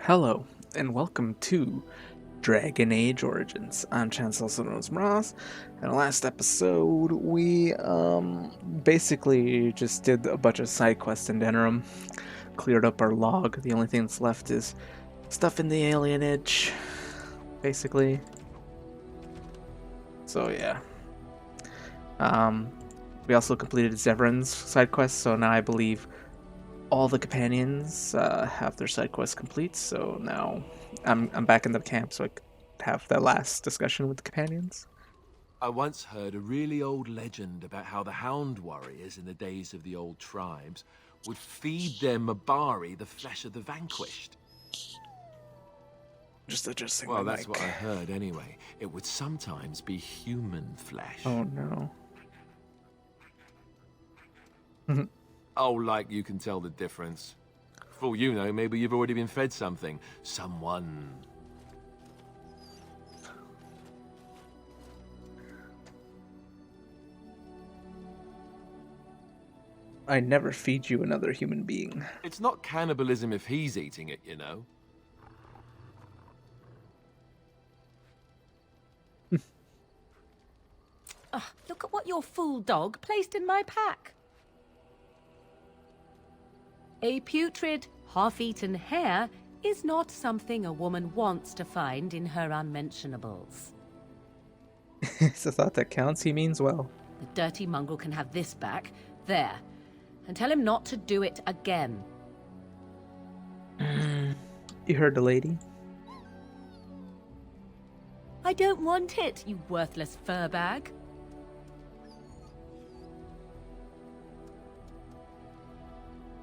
Hello, and welcome to Dragon Age Origins. I'm Chancellor also known as Ross. In the last episode, we basically just did a bunch of side quests in Denerim, cleared up our log. The only thing that's left is stuff in the alienage, basically. So yeah. Um, we also completed Zevran's side quest, so now I believe all the companions have their side quests complete. So now I'm back in the camp, so I could have the last discussion with the companions. I once heard a really old legend about how the Hound warriors in the days of the old tribes would feed their Mabari the flesh of the vanquished. Just adjusting Well, my that's what mic. I heard anyway. It would sometimes be human flesh. Oh no. Oh, like you can tell the difference. For all you know, maybe you've already been fed something. Someone. I never feed you another human being. It's not cannibalism if he's eating it, you know. Ugh, look at what your fool dog placed in my pack. A putrid, half-eaten hare is not something a woman wants to find in her unmentionables. It's a thought that counts, he means well. The dirty mongrel can have this back, there, and tell him not to do it again. You heard the lady? I don't want it, you worthless fur bag.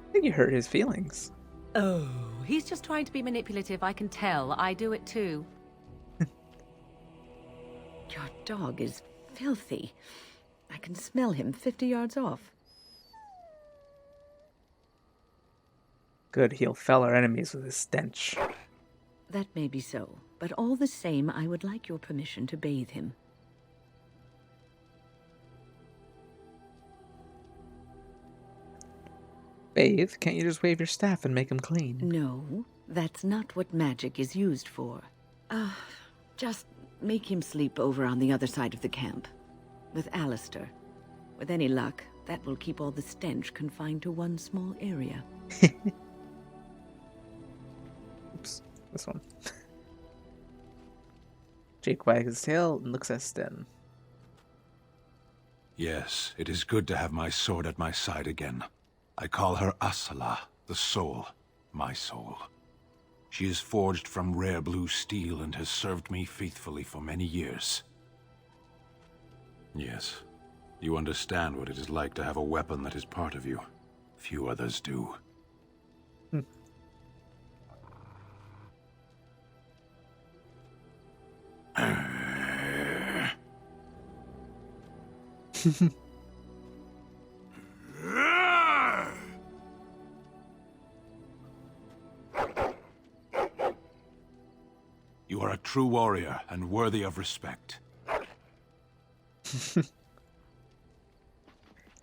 I think you hurt his feelings. Oh, he's just trying to be manipulative, I can tell. I do it too. Your dog is filthy. I can smell him 50 yards off. Good, he'll fell our enemies with his stench. That may be so, but all the same, I would like your permission to bathe him. Bathe? Can't you just wave your staff and make him clean? No, that's not what magic is used for. Just make him sleep over on the other side of the camp. With Alistair. With any luck, that will keep all the stench confined to one small area. Oops, this one. Jake wags his tail and looks at Sten. Yes, it is good to have my sword at my side again. I call her Asala, the soul, my soul. She is forged from rare blue steel and has served me faithfully for many years. Yes, you understand what it is like to have a weapon that is part of you. Few others do. You are a true warrior and worthy of respect.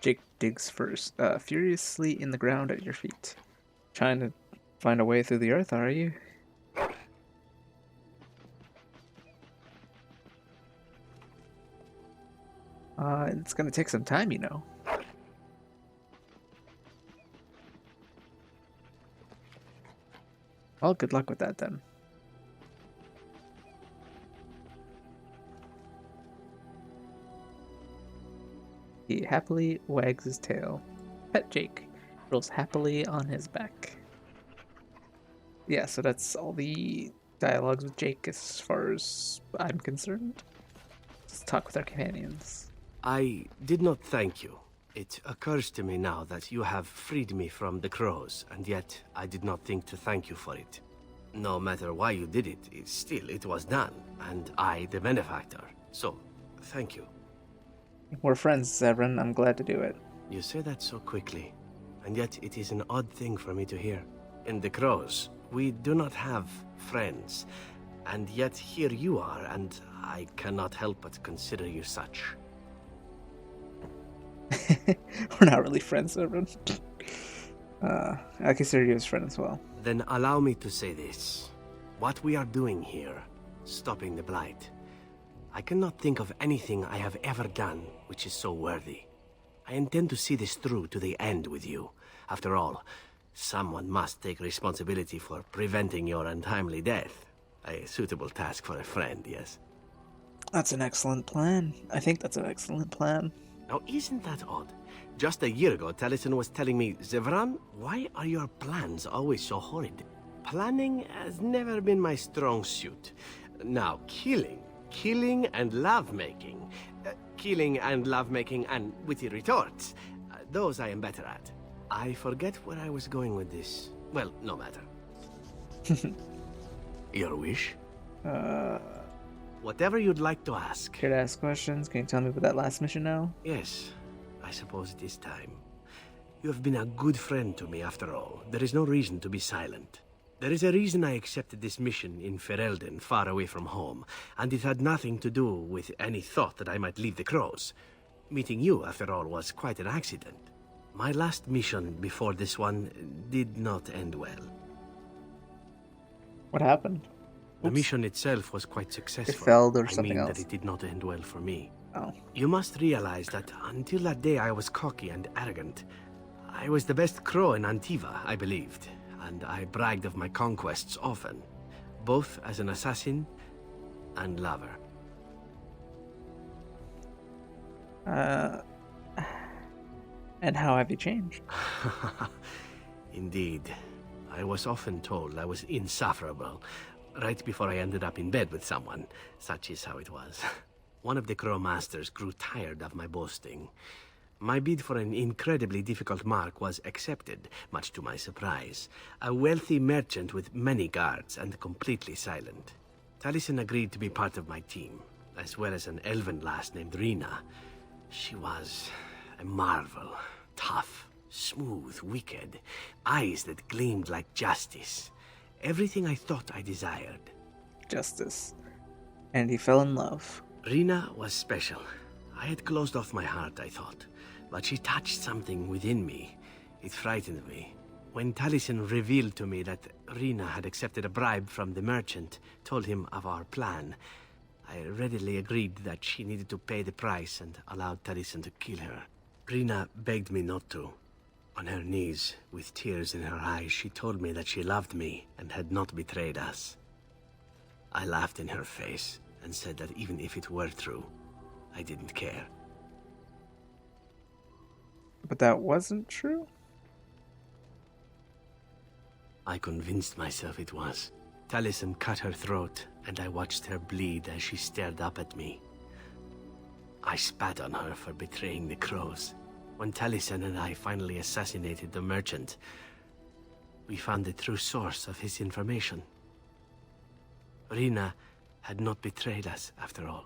Jake digs first, furiously in the ground at your feet. Trying to find a way through the earth, are you? It's gonna take some time, you know. Well, good luck with that then. He happily wags his tail. Pet Jake rolls happily on his back. Yeah, so that's all the dialogues with Jake as far as I'm concerned. Let's talk with our companions. I did not thank you. It occurs to me now that you have freed me from the crows, and yet I did not think to thank you for it. No matter why you did it, it was done, and I the benefactor. So, thank you. We're friends, Zevran. I'm glad to do it. You say that so quickly, and yet it is an odd thing for me to hear. In the crows, we do not have friends, and yet here you are, and I cannot help but consider you such. We're not really friends, Zevran. I consider you his friend as well. Then allow me to say this. What we are doing here, stopping the Blight, I cannot think of anything I have ever done which is so worthy. I intend to see this through to the end with you. After all, someone must take responsibility for preventing your untimely death. A suitable task for a friend, yes? That's an excellent plan. I think that's an excellent plan. Now, isn't that odd? Just a year ago, Taliesin was telling me, Zevran, why are your plans always so horrid? Planning has never been my strong suit. Now, killing and lovemaking. Killing and lovemaking and witty retorts. Those I am better at. I forget where I was going with this. Well, no matter. Your wish? Whatever you'd like to ask. Care to ask questions? Can you tell me about that last mission now? Yes, I suppose it is time. You have been a good friend to me after all. There is no reason to be silent. There is a reason I accepted this mission in Ferelden, far away from home, and it had nothing to do with any thought that I might leave the Crows. Meeting you, after all, was quite an accident. My last mission before this one did not end well. What happened? The Oops. mission itself was quite successful. It failed or I something mean else? that it did not end well for me. Oh. You must realize that until that day I was cocky and arrogant. I was the best crow in Antiva, I believed, and I bragged of my conquests often, both as an assassin and lover. And how have you changed? Indeed. I was often told I was insufferable, right before I ended up in bed with someone. Such is how it was. One of the Crow Masters grew tired of my boasting. My bid for an incredibly difficult mark was accepted, much to my surprise. A wealthy merchant with many guards and completely silent. Taliesin agreed to be part of my team, as well as an elven lass named Rina. She was a marvel. Tough, smooth, wicked. Eyes that gleamed like justice. Everything I thought I desired. Justice. And he fell in love. Rina was special. I had closed off my heart, I thought. But she touched something within me. It frightened me. When Taliesin revealed to me that Rina had accepted a bribe from the merchant, told him of our plan, I readily agreed that she needed to pay the price and allowed Taliesin to kill her. Rina begged me not to. On her knees, with tears in her eyes, she told me that she loved me and had not betrayed us. I laughed in her face and said that even if it were true, I didn't care. But that wasn't true? I convinced myself it was. Taliesin cut her throat, and I watched her bleed as she stared up at me. I spat on her for betraying the Crows. When Taliesin and I finally assassinated the merchant, we found the true source of his information. Rina had not betrayed us, after all.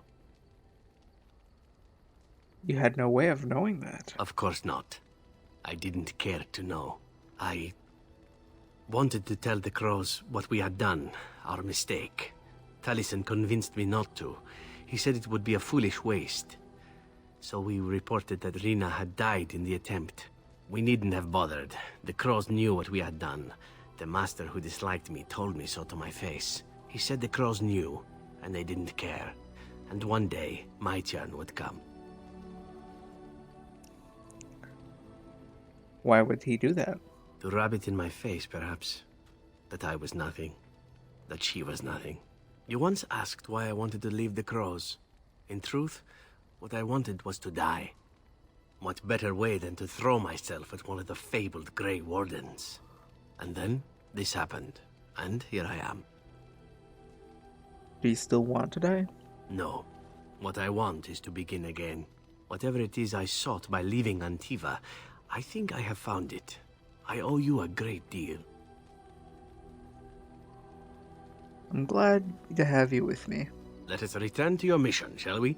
You had no way of knowing that. Of course not. I didn't care to know. I wanted to tell the Crows what we had done, our mistake. Taliesin convinced me not to. He said it would be a foolish waste. So we reported that Rina had died in the attempt. We needn't have bothered. The Crows knew what we had done. The master who disliked me told me so to my face. He said the Crows knew, and they didn't care. And one day, my turn would come. Why would he do that? To rub it in my face, perhaps. That I was nothing. That she was nothing. You once asked why I wanted to leave the Crows. In truth, what I wanted was to die. What better way than to throw myself at one of the fabled Grey Wardens? And then, this happened. And here I am. Do you still want to die? No. What I want is to begin again. Whatever it is I sought by leaving Antiva, I think I have found it. I owe you a great deal. I'm glad to have you with me. Let us return to your mission, shall we?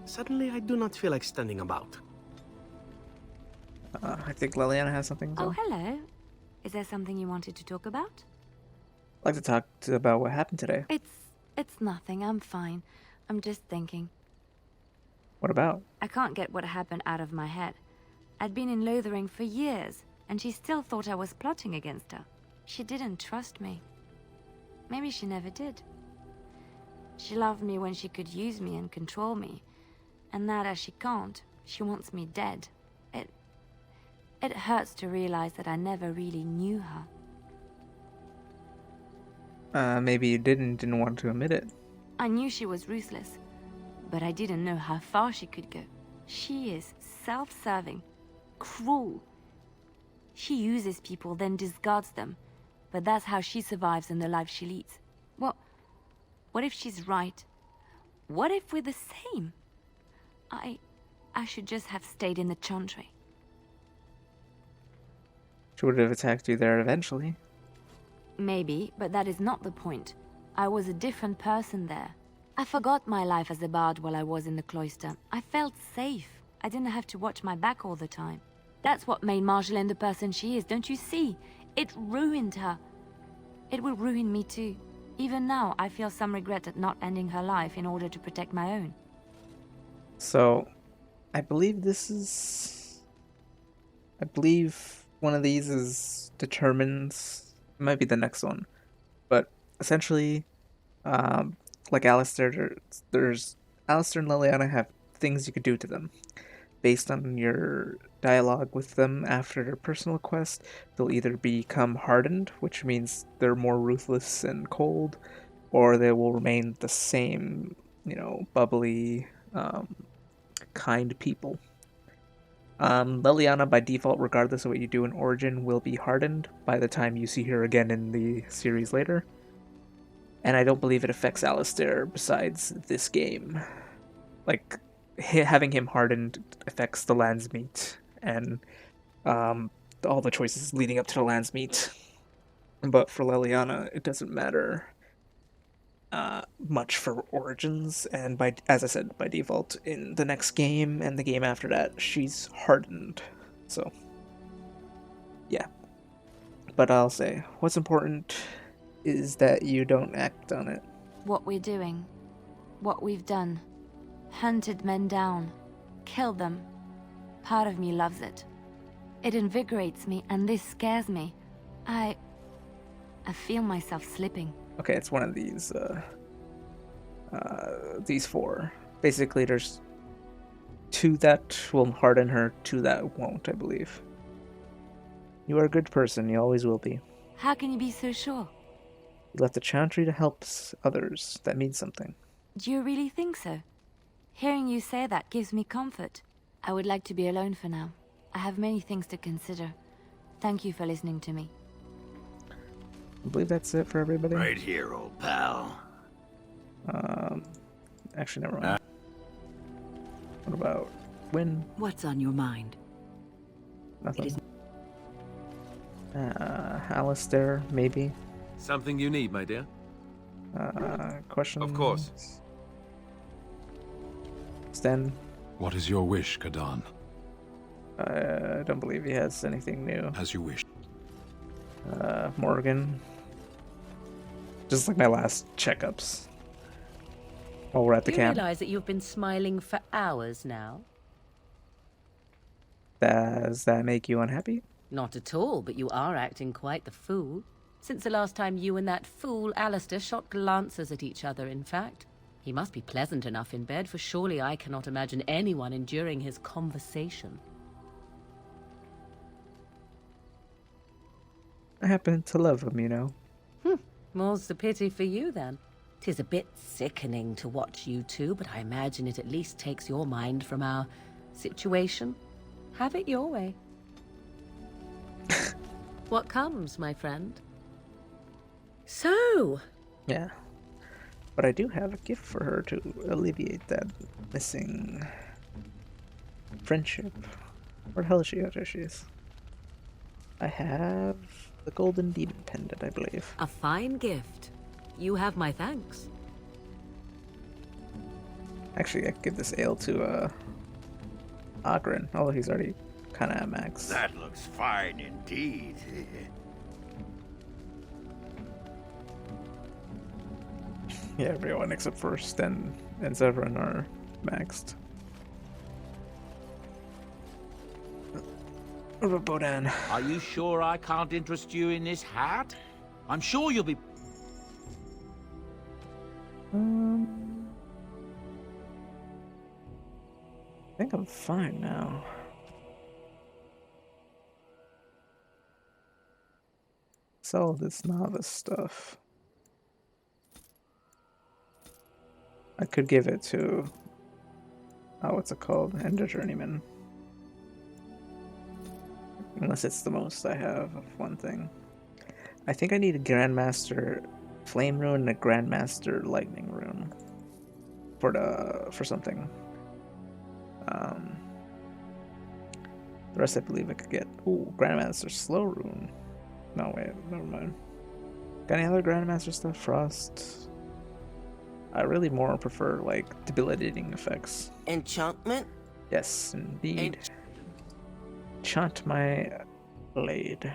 Suddenly, I do not feel like standing about. I think Liliana has something to Oh, say. hello. Is there something you wanted to talk about? I'd like to talk about what happened today. It's nothing. I'm fine. I'm just thinking. What about? I can't get what happened out of my head. I'd been in Lothering for years, and she still thought I was plotting against her. She didn't trust me. Maybe she never did. She loved me when she could use me and control me. And now that she can't, she wants me dead. It hurts to realize that I never really knew her. Maybe you didn't want to admit it. I knew she was ruthless, but I didn't know how far she could go. She is self-serving, cruel. She uses people, then discards them. But that's how she survives in the life she leads. What if she's right? What if we're the same? I should just have stayed in the Chantry. She would have attacked you there eventually. Maybe, but that is not the point. I was a different person there. I forgot my life as a bard while I was in the cloister. I felt safe. I didn't have to watch my back all the time. That's what made Marjolaine the person she is, don't you see? It ruined her. It will ruin me too. Even now, I feel some regret at not ending her life in order to protect my own. So, I believe one of these determines. It might be the next one. But essentially, like Alistair, there's Alistair and Liliana have things you could do to them. Based on your dialogue with them after their personal quest, they'll either become hardened, which means they're more ruthless and cold, or they will remain the same, bubbly, kind people. Liliana, by default, regardless of what you do in Origin, will be hardened by the time you see her again in the series later. And I don't believe it affects Alistair besides this game. Like, having him hardened affects the Landsmeet and all the choices leading up to the Landsmeet. But for Liliana, it doesn't matter much for Origins, and as I said, by default, in the next game and the game after that, she's hardened. So, yeah. But I'll say, what's important is that you don't act on it. What we're doing, what we've done, hunted men down, killed them. Part of me loves it. It invigorates me, and this scares me. I feel myself slipping. Okay, it's one of these four. Basically, there's two that will harden her, two that won't, I believe. You are a good person, you always will be. How can you be so sure? You left the Chantry to help others. That means something. Do you really think so? Hearing you say that gives me comfort. I would like to be alone for now. I have many things to consider. Thank you for listening to me. I believe that's it for everybody. Right here, old pal. Actually, never mind. What about Win? What's on your mind? Nothing. Alistair, maybe. Something you need, my dear? Question. Of course. Sten? What is your wish, Kadan? I don't believe he has anything new. As you wish. Morgan. Just like my last checkups. While we're at the You camp. realize that you've been smiling for hours now? Does that make you unhappy? Not at all, but you are acting quite the fool. Since the last time you and that fool Alistair shot glances at each other, in fact. He must be pleasant enough in bed, for surely I cannot imagine anyone enduring his conversation. I happen to love him, you know. More's the pity for you, then. 'Tis a bit sickening to watch you two, but I imagine it at least takes your mind from our situation. Have it your way. What comes, my friend? So, Yeah. But I do have a gift for her to alleviate that missing friendship. Where the hell is she? Oh, there she is. I have the golden demon pendant, I believe. a fine gift. You have my thanks. Actually, I could give this ale to Ogren, although he's already kind of at max. That looks fine indeed. Yeah, everyone except for Sten and Severin are maxed. What about Bodan? Are you sure I can't interest you in this hat? I'm sure you'll be... I think I'm fine now. Sell this novice stuff. I could give it to... Oh, what's it called? Ender Journeyman. Unless it's the most I have of one thing. I think I need a Grandmaster Flame Rune and a Grandmaster Lightning Rune. For something. The rest I believe I could get. Ooh, Grandmaster Slow Rune. No, wait, never mind. Got any other Grandmaster stuff? Frost. I really more prefer, like, debilitating effects. Enchantment? Yes, indeed. Enchant my blade.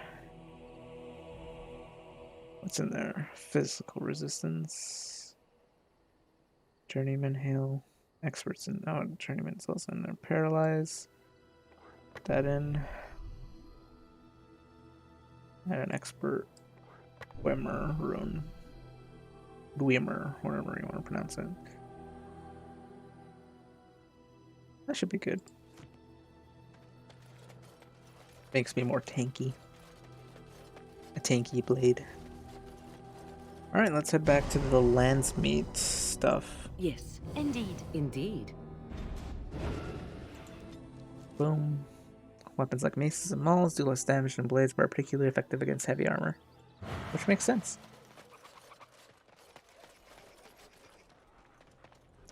What's in there? Physical resistance. Journeyman Hail. Experts in... Oh, Journeyman's also in there. Paralyze. Put that in. And an expert Wimmer rune. Dwemer, whatever you want to pronounce it. That should be good. Makes me more tanky. A tanky blade. Alright, let's head back to the Landsmeet stuff. Yes. Indeed. Indeed. Boom. Weapons like maces and mauls do less damage than blades, but are particularly effective against heavy armor. Which makes sense.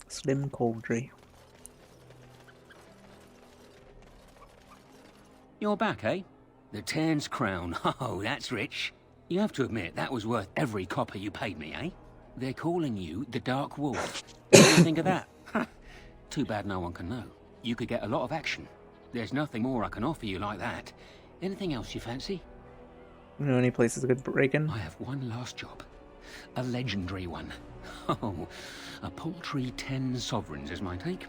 Slim Cauldry. You're back, eh? The Tern's Crown. Oh, that's rich. You have to admit, that was worth every copper you paid me, eh? They're calling you the Dark Wolf. What do you think of that? Too bad no one can know. You could get a lot of action. There's nothing more I can offer you like that. Anything else you fancy? You know any places I could break in? I have one last job. A legendary one. Oh, a paltry 10 sovereigns is my take.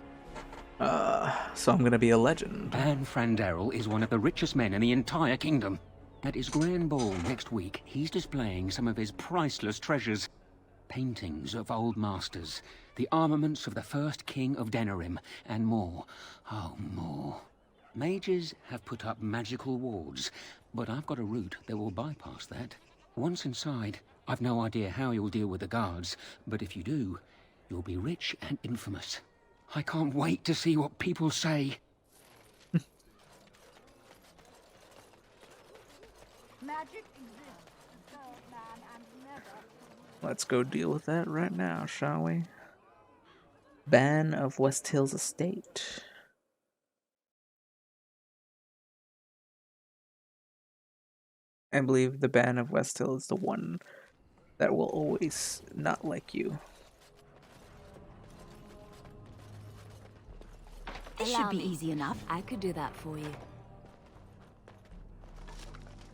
So I'm gonna be a legend. Ban Frandarel is one of the richest men in the entire kingdom. At his grand ball next week, he's displaying some of his priceless treasures. Paintings of old masters, the armaments of the first king of Denerim, and more. Oh, more. Mages have put up magical wards, but I've got a route that will bypass that. Once inside, I've no idea how you'll deal with the guards, but if you do, you'll be rich and infamous. I can't wait to see what people say. Magic exists, third man and never. Let's go deal with that right now, shall we? Ban of West Hills Estate. I believe the ban of West Hill is the one that will always not like you. This should be easy enough. I could do that for you.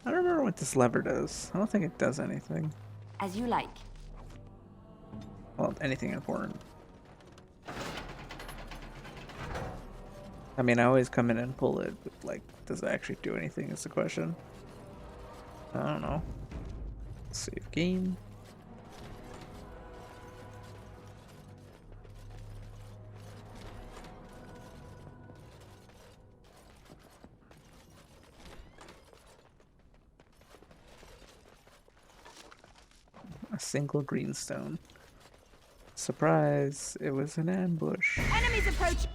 I don't remember what this lever does. I don't think it does anything. As you like. Well, anything important. I mean, I always come in and pull it, but, like, does it actually do anything is the question. I don't know. Save game. A single greenstone. Surprise! It was an ambush. Enemies approaching!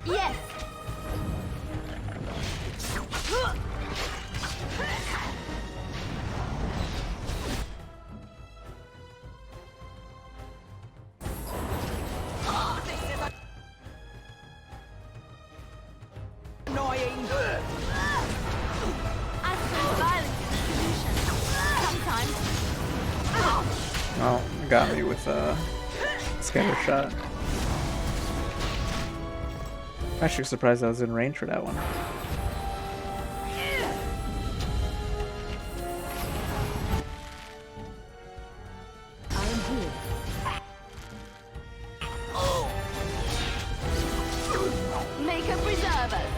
Yes! Annoying! I suppose violence is the solution. Sometimes. Oh, got me with a scatter shot. Actually surprised I was in range for that one. Maker preservers.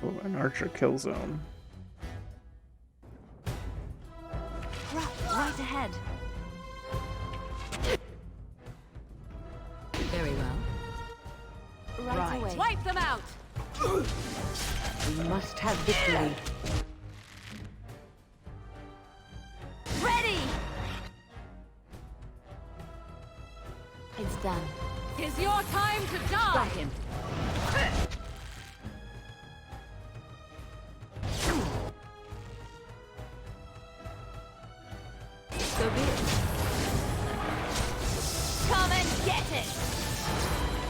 Oh, an archer kill zone. Right ahead. Very well. Right away. Wipe them out! We must have victory. Ready! It's done. Tis your time to die! Got him. So be it. Come and get it!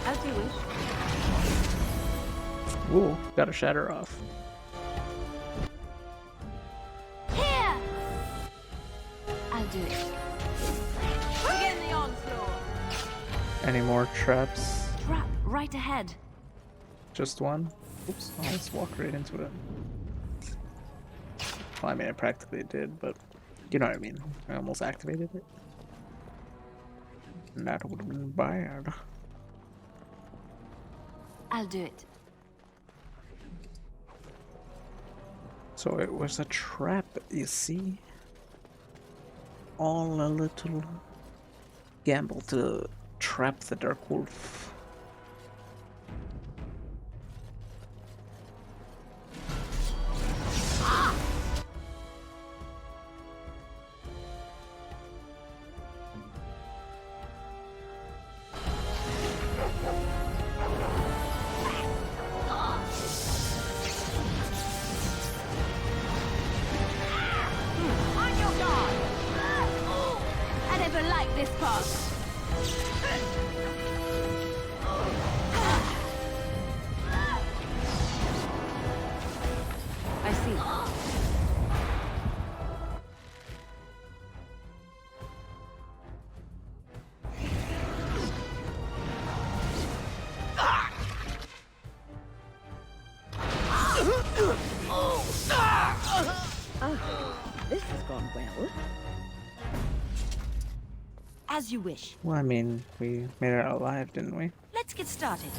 As you wish. Ooh, got a shatter off. Here! I'll do it. Begin the onslaught! Any more traps? Trap right ahead. Just one? Oops, I'll just walk right into it. Well, I mean, I practically did, but you know what I mean. I almost activated it. And that would have been bad. I'll do it. So it was a trap, you see? All a little gamble to trap the Dark Wolf. On your guard! I never liked this part. I see. This has gone well. As you wish. Well, I mean, we made it out alive, didn't we? Let's get started.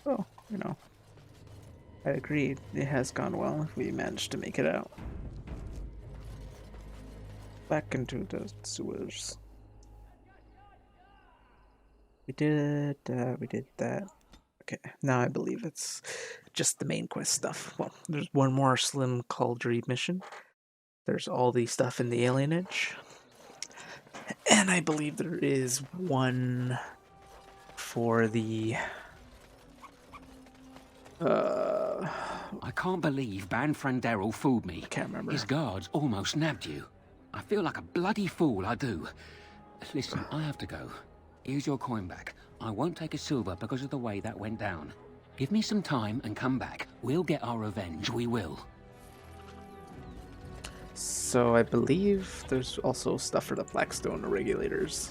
Oh, you know. I agree, it has gone well if we managed to make it out. Back into the sewers. We did that. Okay, now I believe it's just the main quest stuff. Well, there's one more Slim Cauldry mission. There's all the stuff in the alienage. And I believe there is one for the I can't believe Banfranderel fooled me. I can't remember. His guards almost nabbed you. I feel like a bloody fool, I do. Listen, I have to go. Here's your coin back. I won't take a silver because of the way that went down. Give me some time and come back. We'll get our revenge, we will. So I believe there's also stuff for the Blackstone regulators.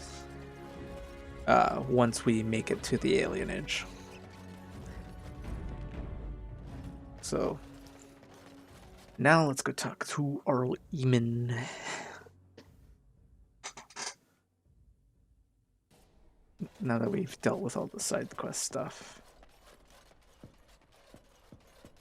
Once we make it to the alienage. So now let's go talk to Earl Eamon. Now that we've dealt with all the side quest stuff.